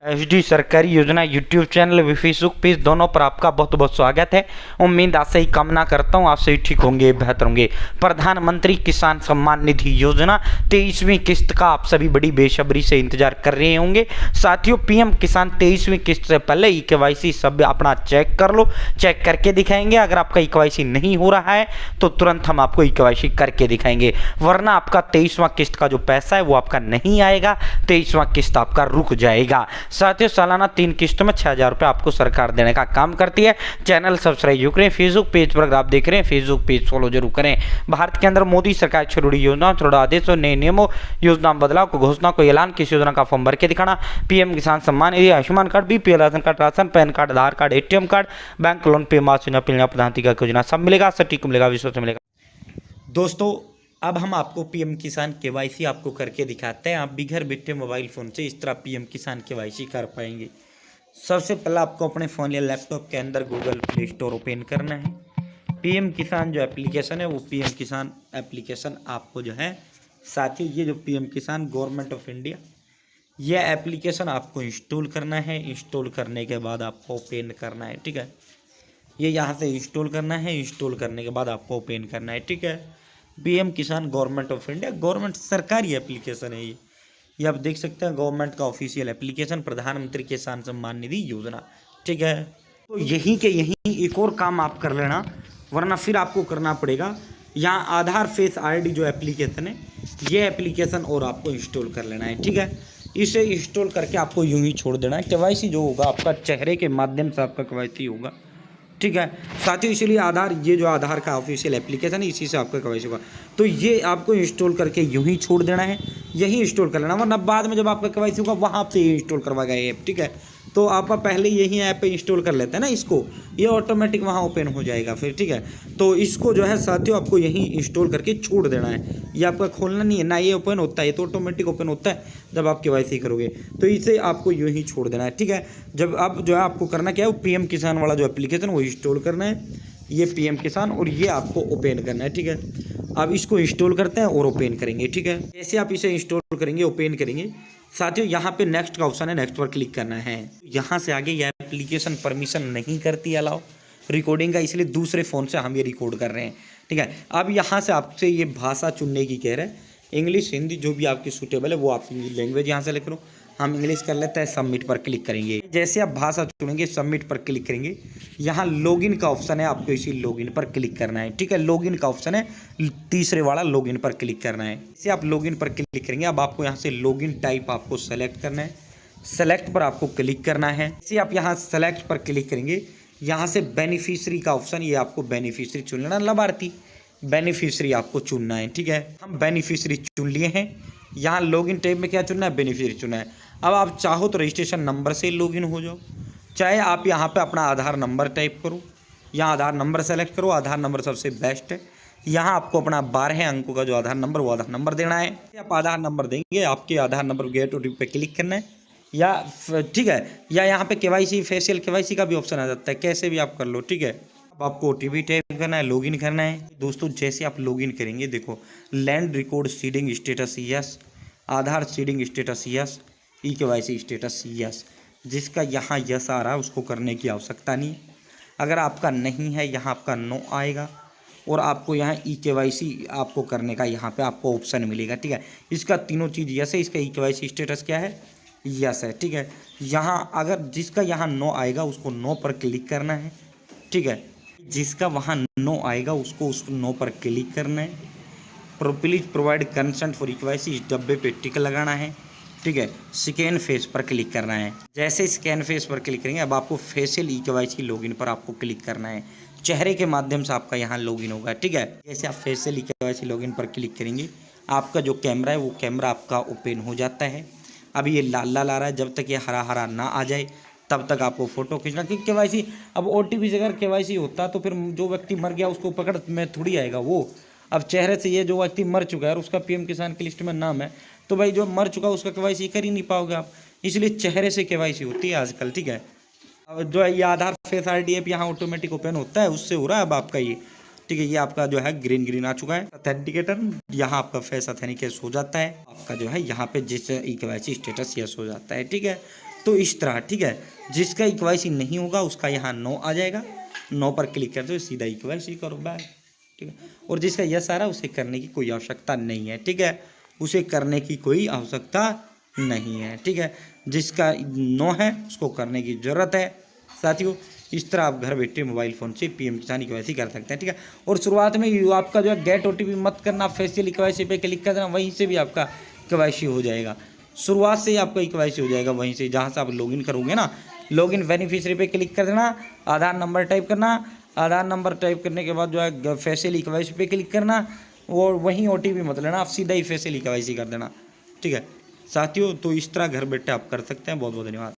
HD सरकारी योजना YouTube channel व फेसबुक पेज दोनों पर आपका बहुत बहुत स्वागत है। उम्मीद आज से ही कामना करता हूँ आप सही ठीक होंगे, बेहतर होंगे। प्रधानमंत्री किसान सम्मान निधि योजना 23वीं किस्त का आप सभी बड़ी बेसब्री से इंतजार कर रहे होंगे। साथियों, पीएम किसान 23वीं किस्त से पहले ई-केवाईसी सब अपना चेक कर लो, चेक करके दिखाएंगे। अगर आपका ई-केवाईसी नहीं हो रहा है तो तुरंत हम आपको ई-केवाईसी करके दिखाएंगे, वरना आपका 23वां किस्त का जो पैसा है वो आपका नहीं आएगा, 23वां किस्त आपका रुक जाएगा। साथियों, सालाना 3 किस्तों में 6,000 रुपये आपको सरकार देने का काम करती है। चैनल सब्सक्राइब जरूर करें, फेसबुक पेज पर अगर आप देख रहे हैं फेसबुक पेज फॉलो जरूर करें। भारत के अंदर मोदी सरकार छोड़ी योजना, छोड़ा आदेशों, नए नियमों, योजना बदलाव को घोषणा को ऐलान, किस योजना का फॉर्म भर के दिखाना, PM Kisan Samman Nidhi, Ayushman card, BPL ration card, ration PAN card, Aadhaar card, ATM card, bank loan पे मास प्रधानमंत्री का योजना सब मिलेगा, सटीक मिलेगा, विश्व से मिलेगा। दोस्तों, अब हम आपको पीएम किसान केवाईसी आपको करके दिखाते हैं। आप भी घर बैठे मोबाइल फ़ोन से इस तरह पीएम किसान केवाईसी कर पाएंगे। सबसे पहले आपको अपने फ़ोन या लैपटॉप के अंदर गूगल प्ले स्टोर ओपन करना है। पीएम किसान जो एप्लीकेशन है वो पीएम किसान एप्लीकेशन आपको जो है, साथियों ये जो पीएम किसान गवर्नमेंट ऑफ इंडिया, ये एप्लीकेशन आपको इंस्टॉल करना है। इंस्टॉल करने के बाद आपको ओपन करना है, ठीक है। ये यहाँ से इंस्टॉल करना है, इंस्टॉल करने के बाद आपको ओपन करना है, ठीक है। पीएम किसान गवर्नमेंट ऑफ इंडिया, गवर्नमेंट सरकारी एप्लीकेशन है ये आप देख सकते हैं, गवर्नमेंट का ऑफिशियल एप्लीकेशन प्रधानमंत्री किसान सम्मान निधि योजना, ठीक है। तो यहीं के यहीं एक और काम आप कर लेना, वरना फिर आपको करना पड़ेगा यहाँ आधार फेस आईडी जो एप्लीकेशन है, ये एप्लीकेशन और आपको इंस्टॉल कर लेना है, ठीक है। इसे इंस्टॉल करके आपको यूं ही छोड़ देना है। केवाईसी जो होगा आपका चेहरे के माध्यम से आपका केवाईसी होगा, ठीक है। साथियों, इसलिए आधार, ये जो आधार का ऑफिशियल एप्लीकेशन है इसी से आपका केवाईसी होगा। तो ये आपको इंस्टॉल करके यूं ही छोड़ देना है, यही इंस्टॉल कर लेना, वरना बाद में जब आपका केवाईसी होगा वहाँ से इंस्टॉल करवाएगा ये ऐप, ठीक है। तो आप पहले यही ऐप पे इंस्टॉल कर लेते हैं ना इसको, ये ऑटोमेटिक वहाँ ओपन हो जाएगा फिर, ठीक है। तो इसको जो है साथियों आपको यहीं इंस्टॉल करके छोड़ देना है, ये आपका खोलना नहीं है ना, ये ओपन होता है, ये तो ऑटोमेटिक ओपन होता है जब आप केवाईसी करोगे। तो इसे आपको यूं ही छोड़ देना है, ठीक है। जब अब जो है आपको करना क्या है, वो पीएम किसान वाला जो एप्लीकेशन वो इंस्टॉल करना है, ये पीएम किसान, और ये आपको ओपन करना है, ठीक है। अब इसको इंस्टॉल करते हैं और ओपन करेंगे, ठीक है। जैसे आप इसे इंस्टॉल करेंगे, ओपन करेंगे, साथियों यहाँ पे नेक्स्ट का ऑप्शन है, नेक्स्ट पर क्लिक करना है। यहाँ से आगे यह एप्लीकेशन परमिशन नहीं करती अलाउ रिकॉर्डिंग का, इसलिए दूसरे फ़ोन से हम ये रिकॉर्ड कर रहे हैं, ठीक है। अब यहाँ से आपसे ये भाषा चुनने की कह रहा है, इंग्लिश, हिंदी, जो भी आपकी सूटेबल है वो आप लैंग्वेज यहाँ से लिख लो। हम इंग्लिश कर लेते हैं, सबमिट पर क्लिक करेंगे। जैसे आप भाषा चुनेंगे, सबमिट पर क्लिक करेंगे, यहाँ लॉगिन का ऑप्शन है, आपको इसी लॉगिन पर क्लिक करना है, ठीक है। लॉगिन का ऑप्शन है, तीसरे वाला लॉगिन पर क्लिक करना है। इसे आप लॉगिन पर क्लिक करेंगे, अब आपको यहाँ से लॉगिन टाइप आपको सेलेक्ट करना है, सेलेक्ट पर आपको क्लिक करना है। इसे आप यहाँ सेलेक्ट पर क्लिक करेंगे, यहाँ से बेनिफिशियरी का ऑप्शन, ये आपको बेनिफिशियरी चुन लेना, लाभार्थी बेनिफिशियरी आपको चुनना है, ठीक है। हम बेनिफिशियरी चुन लिए हैं। यहाँ लॉगिन टैब में क्या चुनना है, बेनिफिशियरी चुनना है। अब आप चाहो तो रजिस्ट्रेशन नंबर से लॉगिन हो जाओ, चाहे आप यहाँ पे अपना आधार नंबर टाइप करो, यहाँ आधार नंबर सेलेक्ट करो, आधार नंबर सबसे बेस्ट है। यहाँ आपको अपना 12 अंकों का जो आधार नंबर, वो आधार नंबर देना है। आप आधार नंबर देंगे, आपके आधार नंबर गेट ओटीपी पे क्लिक करना है, या ठीक है, या यहाँ पे केवाईसी, फेशियल केवाईसी का भी ऑप्शन आ जाता है, कैसे भी आप कर लो, ठीक है। अब आपको ओटीपी टाइप करना है, लॉगिन करना है। दोस्तों, जैसे आप लॉगिन करेंगे, देखो land record seeding status yes, Aadhaar seeding status yes, eKYC status yes. जिसका यहाँ यस आ रहा है उसको करने की आवश्यकता नहीं। अगर आपका नहीं है, यहाँ आपका नो आएगा, और आपको यहाँ ई-केवाईसी आपको करने का यहाँ पे आपको ऑप्शन मिलेगा, ठीक है। इसका तीनों चीज़ यस है, इसका ई-केवाईसी स्टेटस क्या है, यस है, ठीक है। यहाँ अगर जिसका यहाँ नो आएगा उसको नो पर क्लिक करना है, ठीक है। जिसका वहाँ नो आएगा उसको उस नो पर क्लिक करना है। Please provide consent for e-KYC, इस डब्बे पे टिक लगाना है, ठीक है। स्कैन फेस पर क्लिक करना है। जैसे स्कैन फेस पर क्लिक करेंगे, अब आपको फेशियल ई-केवाईसी लॉगिन पर आपको क्लिक करना है, चेहरे के माध्यम से आपका यहाँ लॉगिन होगा, ठीक है। जैसे आप फेशियल ई-केवाईसी लॉगिन पर क्लिक करेंगे, आपका जो कैमरा है वो कैमरा आपका ओपन हो जाता है। अभी ये लाल लाल आ रहा है, जब तक ये हरा हरा ना आ जाए तब तक आपको फोटो खींचना, क्योंकि केवाईसी, अब ओटीपी से अगर केवाईसी होता तो फिर जो व्यक्ति मर गया उसको पकड़ में थोड़ी आएगा वो। अब चेहरे से ये जो व्यक्ति मर चुका है और उसका पीएम किसान की लिस्ट में नाम है, तो भाई जो मर चुका उसका केवाईसी कर ही नहीं पाओगे आप, इसलिए चेहरे से केवाईसी होती है आजकल, ठीक है। अब जो है ये आधार फेस आईडी ऐप यहाँ ऑटोमेटिक ओपन होता है, उससे हो रहा है अब आपका ये, ठीक है। ये आपका जो है ग्रीन ग्रीन आ चुका है ऑथेंटिकेटर, यहाँ आपका फेस ऑथेंटिकेट हो जाता है, आपका जो है यहाँ पे जिस ई-केवाईसी स्टेटस यस हो जाता है, ठीक है। तो इस तरह, ठीक है, जिसका KYC नहीं होगा उसका यहाँ नो आ जाएगा, नो पर क्लिक करते हो सीधा KYC करो बैक, ठीक है। और जिसका यस आ रहा है उसे करने की कोई आवश्यकता नहीं है, ठीक है, उसे करने की कोई आवश्यकता नहीं है, ठीक है। जिसका नो है उसको करने की ज़रूरत है साथियों। इस तरह आप घर बैठे मोबाइल फ़ोन से PM किसान KYC कर सकते हैं, ठीक है। और शुरुआत में आपका जो है गेट OTP मत करना, फेशियल KYC पे क्लिक कर देना, वहीं से भी आपका KYC हो जाएगा। शुरुआत से ही आपका KYC हो जाएगा वहीं से, जहाँ से आप लॉगिन करोगे ना, लॉगिन बेनिफिशियरी पे क्लिक कर देना, आधार नंबर टाइप करना, आधार नंबर टाइप करने के बाद जो है फेशियल KYC पे क्लिक करना, और वहीं OTP मत लेना, आप सीधा ही फेशियल KYC कर देना, ठीक है साथियों। तो इस तरह घर बैठे आप कर सकते हैं। बहुत बहुत धन्यवाद।